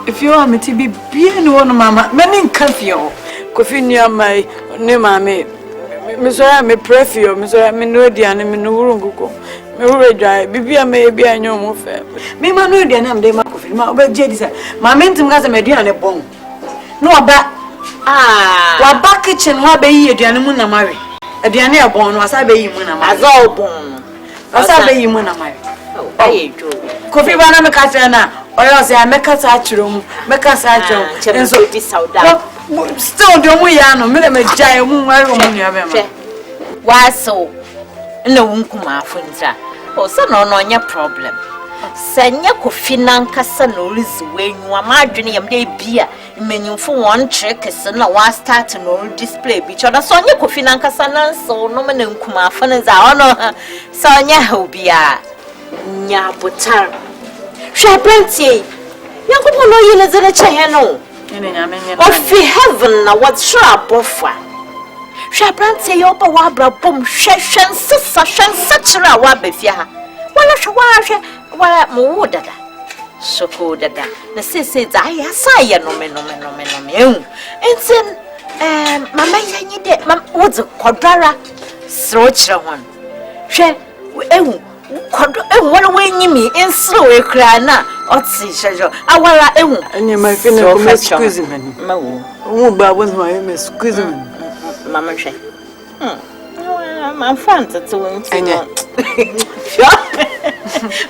If you want me to be being one, Mamma, many coffee. Coffee near my name, I made. Miss I may pray for you, Miss I may know the enemy no room go. Me dry, bibi may be a new move. Me man know the name de Macofi, my Jedis. My mentum has a median a bone. No, but what back kitchen, what be ye, Dianamuna marry? A Diana bone was I be you when I'm as all bone. Was I be you when I'm married? Oh, I do. Coffee banana catana, or else I make us at room, make us at room, and so this out. Still, don't we are no giant moon. Why so? No, Unkuma, Funza. Oh, son, no, your problem. Send your coffee Nanka no is when you are margarine and day beer. Menu for one trick is no one start to no display. Which other son your coffee Nanka so no man Unkuma Funza honor Sonia Hobia. Nya Butar. Shabranty. Young people know you as a channel. Of heaven, what's sure above one. Shabranty over Wabra Boom, Shashan, Sashan, such a wabifia. Well, I shall wash more dada. So cold dada. The says I say no men. And then, Mamma, you did, Mam, what's a quadra? Srocha one. She, what away me in slow cry now. Otsi shajo. Awala ewu. And you might feel like a squeezing. Oh, but was my miss squeezing. Mamma say. I'm fancy to win.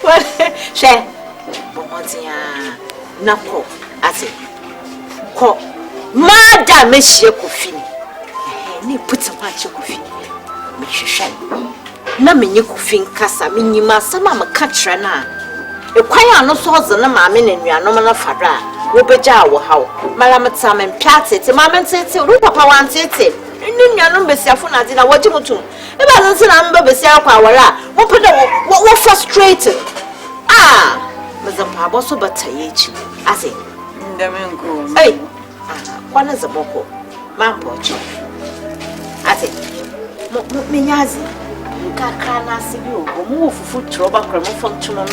Well, she. Bomotia. Nako. Ase. Ko. Madam, Monsieur Coffin. Ni put some much coffee. Monsieur. Na menye Coffin Cassa, minima, some catcher now. The choir no sauce and a mammy and you are no man of Fadra. Rubeja, how Malamat and Piazzi, Mamma said, Rupa wants it. You know, Bessiafuna did a what you to. If I don't say I'm Bessiafa, what frustrated? Madame Paboso, but Tayichi. I say, hey, one is a boko, Mampoch. I say, Minyazi, Kakana Sibu, move foot to Robert Cremon to no.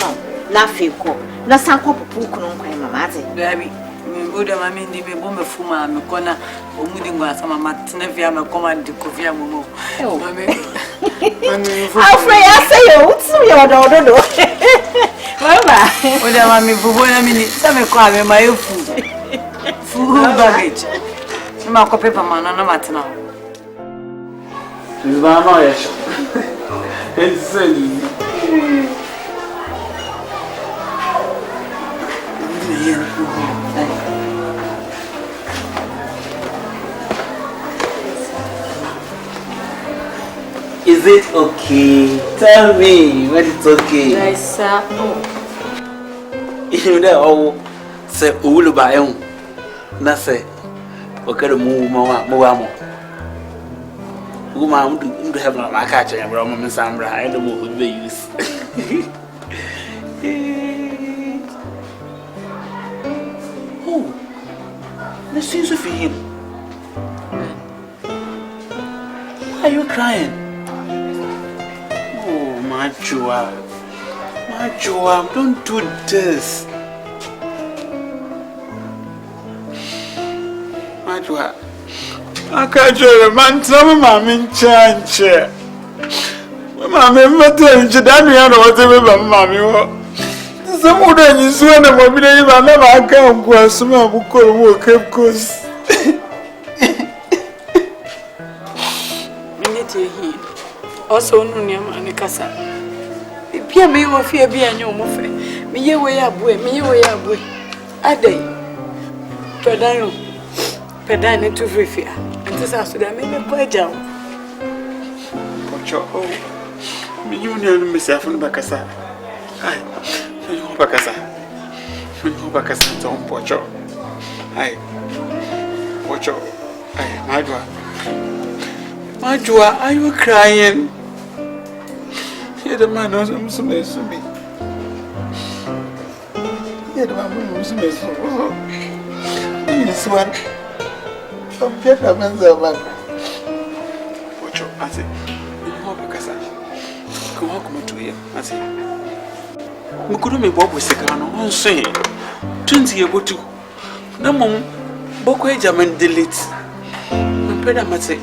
Na feko na sanko pupu no nkwan mama ate baby me boda mama ndi me bombe fuma me kona omudi ngwa sama matna via me command ko via momo mama afre ya say yo utsu yo do mama boda mama bubo na mini same ko ame ma efu fu baggage ma ko pepa mana na matna Zama ya sho enseli Is it okay? Tell me when it's okay. Yes, sir. You know, say, Ulu by na say, okay, move more. Woman, do have my catcher and Roman Sambra. I don't know who they use. Oh, the scenes of him. Why are you crying? Oh, my Joa, don't do this. My Joa. I can't show a man, some mammy in chance. Mammy, Matilda, Daniel, whatever, mammy. Some of them is one of my believe I never come to some who could work, of course. Also, no name and a cassa. Pia me or fear be a new moffe. Me ye way up way, me way up way. A day. Pedano to free fear. And this has to that made me boy down. Pocho, oh, me union myself on Bacassa. Aye, Bacassa. Bacassa, Tom Pocho. Aye, Pocho. Aye, Majua, are you crying? Here the man knows I'm so messy to me. Here the man knows I'm so messy. This one. I'm getting a man's man. Pocho, I say, come to him. I say, Mukuru Bob was sick on saying 20 years ago. No more Boko German delete. Pedama say,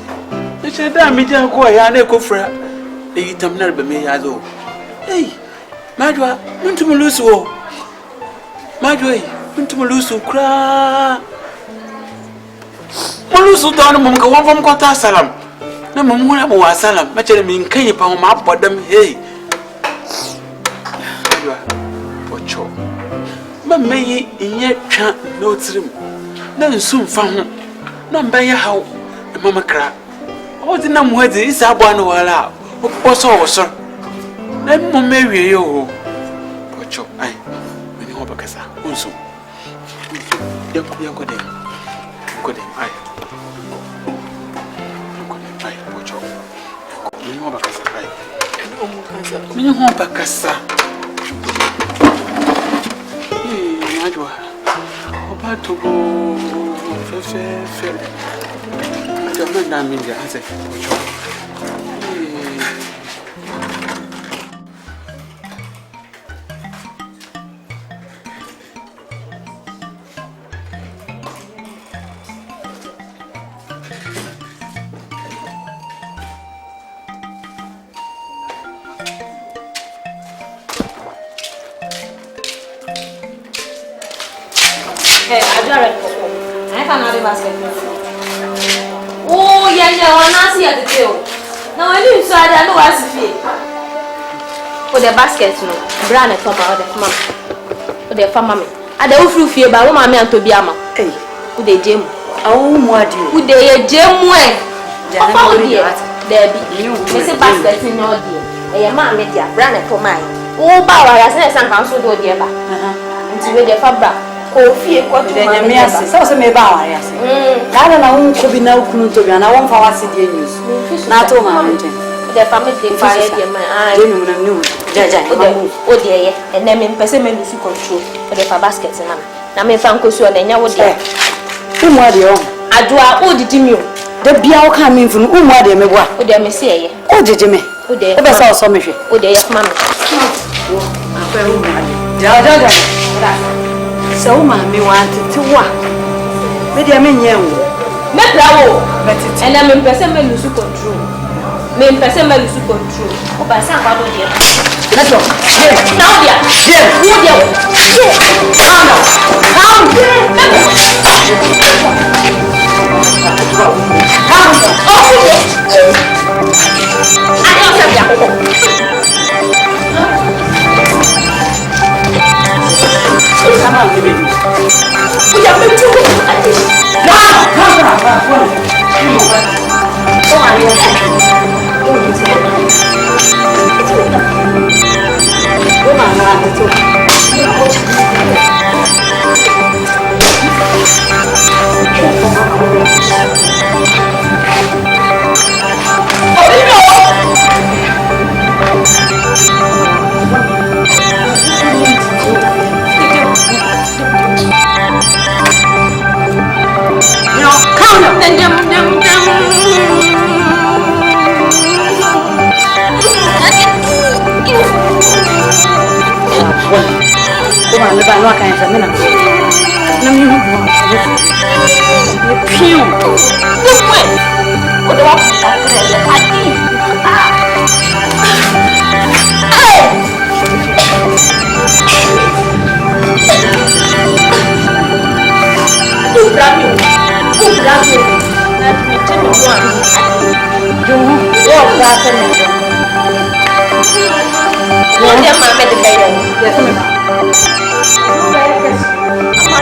it's a damn media go and echo for a terminal by me. Hey, Madua, went to Muluso. Madua, went to Muluso, cry. Muluso down among one from Kota Salam. No more was Salam, much of me in Kenya Palm up, but them, hey. Pocho. But may in yet chant no trim. None soon found. None by your house, Mamma Crab. What the name was this? I want to allow. What's all, sir? Let me marry you. Pocho, I. When you hope a casa, also. You're good. Good, I. Pocho. You know about casa, I. You know about casa. Majua. About to go. Fair. I don't mean the answer. Hey, I don't know. Basket. Oh, yeah, I see at the tail. Now I knew so I know what's it. For the basket, no, brown and top out of mamma. For the family. I don't feel fear by one man to be ama. Hey, who they gem? Oh, what do you? Who they gem way? There be you. Mr. Basket in your dear. A man with your brown and for mine. Oh, bow, I said some council do dear. Until the fabric. Coffee, what do you mean? So, may bow. I don't know who be now come to be, and I won't for us in news. Not all my the family fire, I don't know. Oh, dear, and then in Pessiment is control for the baskets. Now, me found Cosu and then would say, whom are you? I do our old Jimmy. The Biao coming from whom are they? Oh, dear, Messiah. Oh, Jimmy. Oh, dear, the best also, Miffy. Oh, dear, mamma. So, mammy wanted to walk. Maybe I mean, young. And I'm in Pessiment lose control. Me in Pessiment lose control. Oh, by some other year. Let's go. Now, dear. no kan fa me na me hu do piu o do wa ati tu bravo na me temi wa jo yo bravo me no dia mama de kayo yes me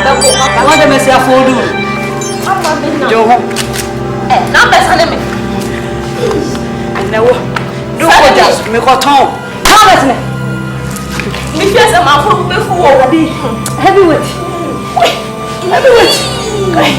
I want to see a photo. Now listen to me. I know. Do what just me got on. Now listen. Me just am out before already. Heavyweight. Heavyweight. Amen.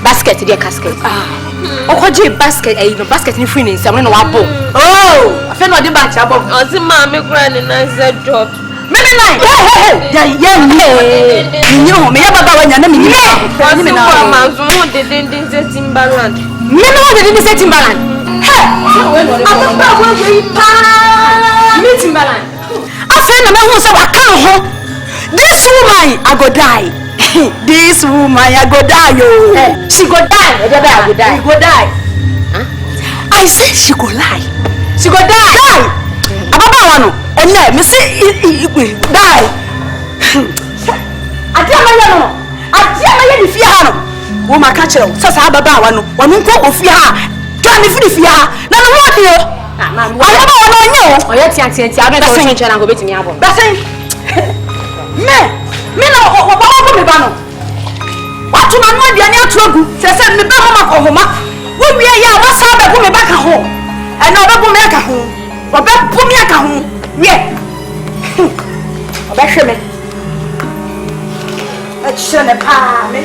Basket, dear casket. Oh, basket, no basket in free names. I'm going to wabo. Oh, I feel not the batch above. I see mammy crying and I said, drop. Maybe like, hey, you know, me about when you're naming me. I'm didn't say Timbaland. Minimum didn't say Timbaland. Hey, I'm about when we meet Timbaland. I feel the man who said, I can't home. This woman, I go die. This woman, I go die, yo. She go die. I go die. She go die. Huh? I say she go lie. She go die. Die. Ababa wano. Ene, me say die. Ati amaya no. Ati amaya ni fie ha no. Wo ma ka kire wo. Sasa ababa wano. Wano nko ofie ha. Twa ni fie ha. Na no ho de yo. Ababa wano onye o. Oye ti abia ko so nche na go betimi abo. Basen. Me no obo me ba no. Watu na no aduane atoagu. Se me ba mama ko homa. Wo wie ya wa sa ba bu me ba ka ho. E na obo me ka ho. Obo bu me ka ho. Wie. Oba hwe me. A chene pa me.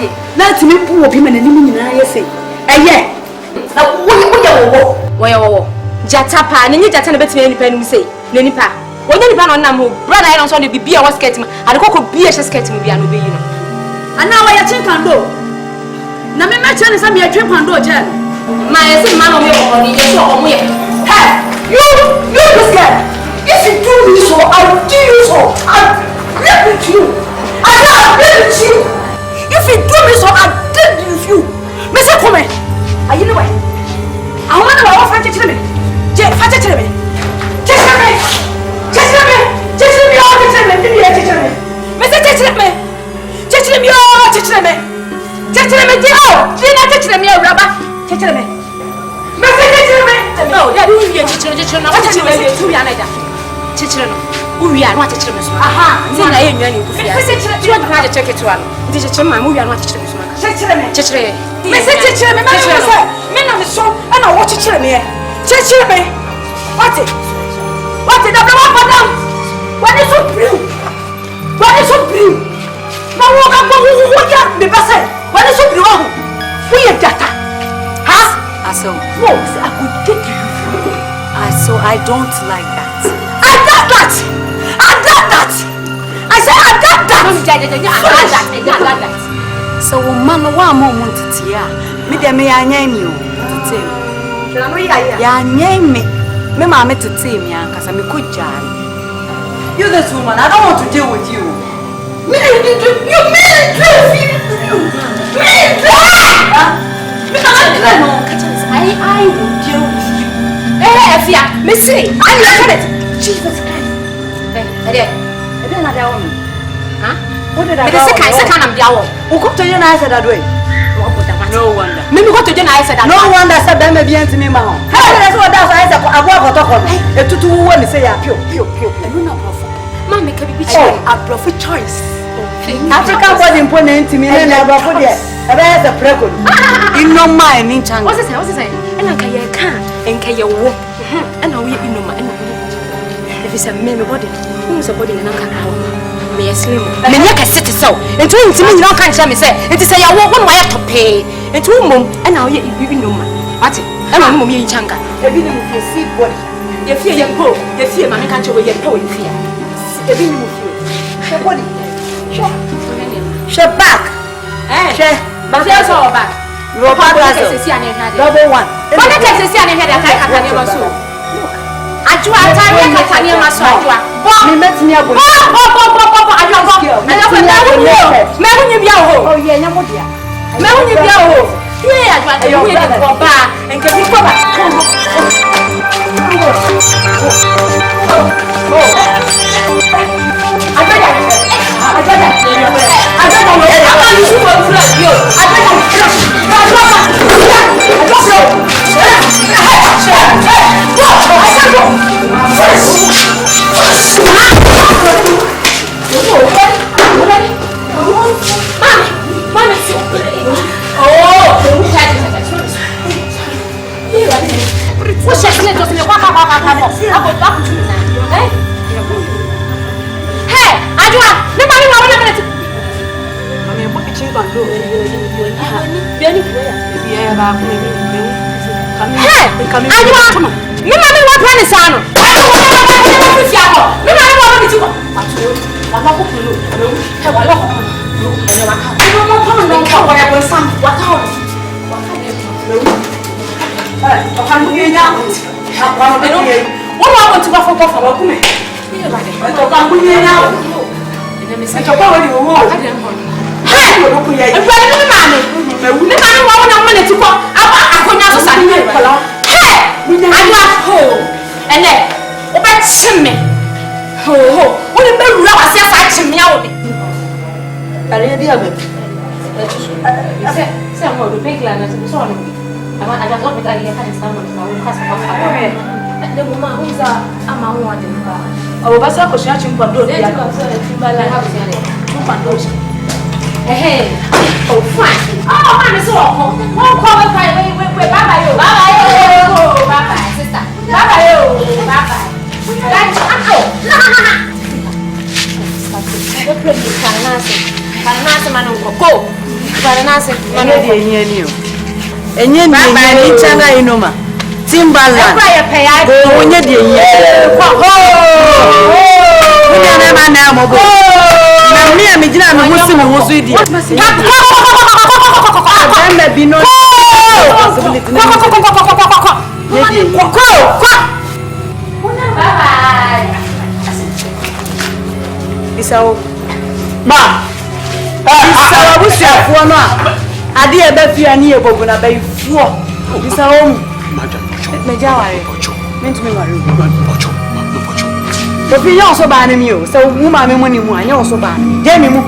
okay. Let me pull up him and I say. Eh, now, where you Jatapa, and you just a bit any pen say, Nenipa. When you ban on Namu, brother, I don't want to be a was getting, and cocoa be a sketching me and obey you. And now I think and do. Now, my match is a mere trip and do, Jen. My man on your body, yes, or me. Hey, you this guy. If you do this, so I will do you so. I'll grip with you. I'll grip with you. If you do this, so I'll deal with you. Mr. Come, are you know what? I want to offer to me. Fat to me. Just me. All the time. Mr. Tetchme. Tetchme, oh, Tetchme. Tetchme, oh, Tetchme, oh, Rabba. Tetchme. Mr. Tetchme. No, yeah, you are Tetchme. What is it to be another? Tetchme. We are not Tetchme. Aha, then I am young. You are trying to check it to one. This is my movie. I want to check it. Tetchme. Mr. Tetchme, men on the show, and I watch it. Tetchme. What it? What is so blue? What is so blue? No one can be better. What is so blue? We have data. Huh? So, what I could take you. So I don't like that. I got that. I said I got that. So, man, one moment to tear. Me, there may I name you to tell. Ya name me. Me mama to tell me, because I'm a good child. You this woman, I don't want to deal with you. Me, you mean I will deal with you. Fia, Missy, I look at it. Jesus Christ. Hey, I don't know that woman. Huh? What did I do? I can't be our. Who could tell you I said that way? No wonder. Maybe what to do, I said that. No wonder said them be to me, Mama. That's what I said. I walk on top of it. A tutu woman say, Pio. I don't know. Mamma can be a profit choice. African was important to me, and I brought for this. There's a prequel. In no mind, in Chang. What's it? And I can't, and can you walk? And I will in no mind. If it's a man body, who's a body and I can't me a slim. Many can sit so. And to me, no can't tell me, say, it is a one way to pay. And to whom, and now you know, what? I don't know me in Changa. A minimum of your seat body. You fear your poor, you fear my country where you're poor in fear. A minimum of you. Body. Shut back. Eh, but there's all back. Your father has double one. What the case is here? I can't hear my soul. I do a time I can't hear my soul. Me met me a boy. I don't go. I never know. You be a hole. Oh, yeah, no, dear. May you be a hole. Yeah, I want to win for bar and get you for back. Oh, but I was watching Pando. Hey, oh, fine. Oh, man, it's all. Won't call it right away. Bye-bye, sister. Bye-bye. Go. Para nase. Mane de enye ni changa inoma. Timbaland. Onye de enye. Onye na ma na mo bo. Na mi a me gina me hosi me hoso di. Abembe bi no. Isao. Ma. Isao busuafo no a. Ade e ba fia ni ebogu na ba ifuo. Isao. Meja ware. Mentumi ware. Ofi ya oso ba na mi o. So mu ma me mu ni mu anya oso ba. Je mi mu.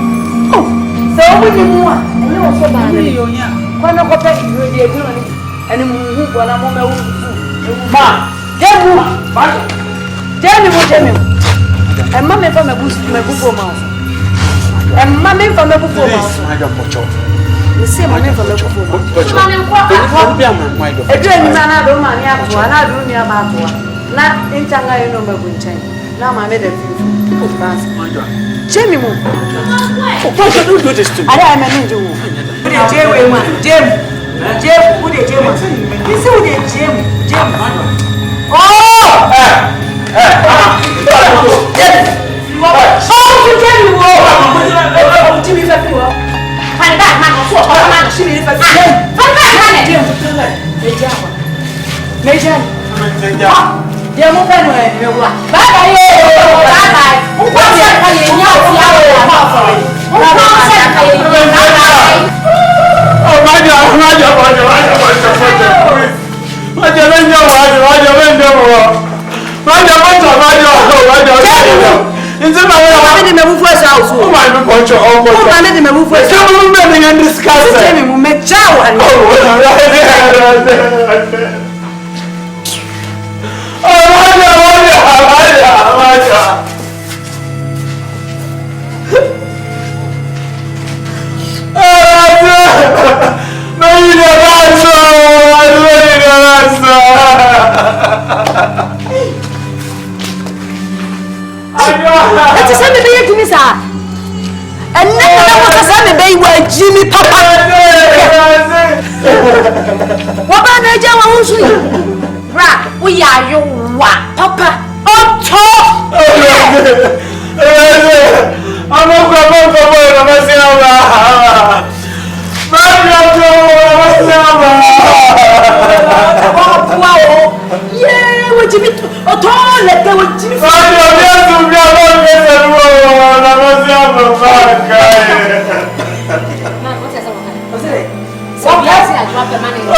So mu ni mu a. Anya oso ba na mi. Kwa na ko pe iwe di eguro ni. Ani mu hu bo na mo me wu. Ma. Je mu. Ma. Je mi mu. Emma me fa me bufu ma. Emma me fa me bufu ma. You see my name for the bufu ma. Edu eni ma na do ma ni ato, na do ni abato. Na nchanga yo no mabu nchan. Na ma me the fufu. People pass. Jemi mu. Why don't do this to me? Are I me nju wo. Wo de jewe ma. Jem. Wo de jewe ma. You see wo de jem. Oh! Jimmy Papa. What about the Jama? Ra, we are you, Papa. Otto! I'm not going to yeah, what Jimmy? Otto, let go with Jimmy. So yes, I dropped the money. No,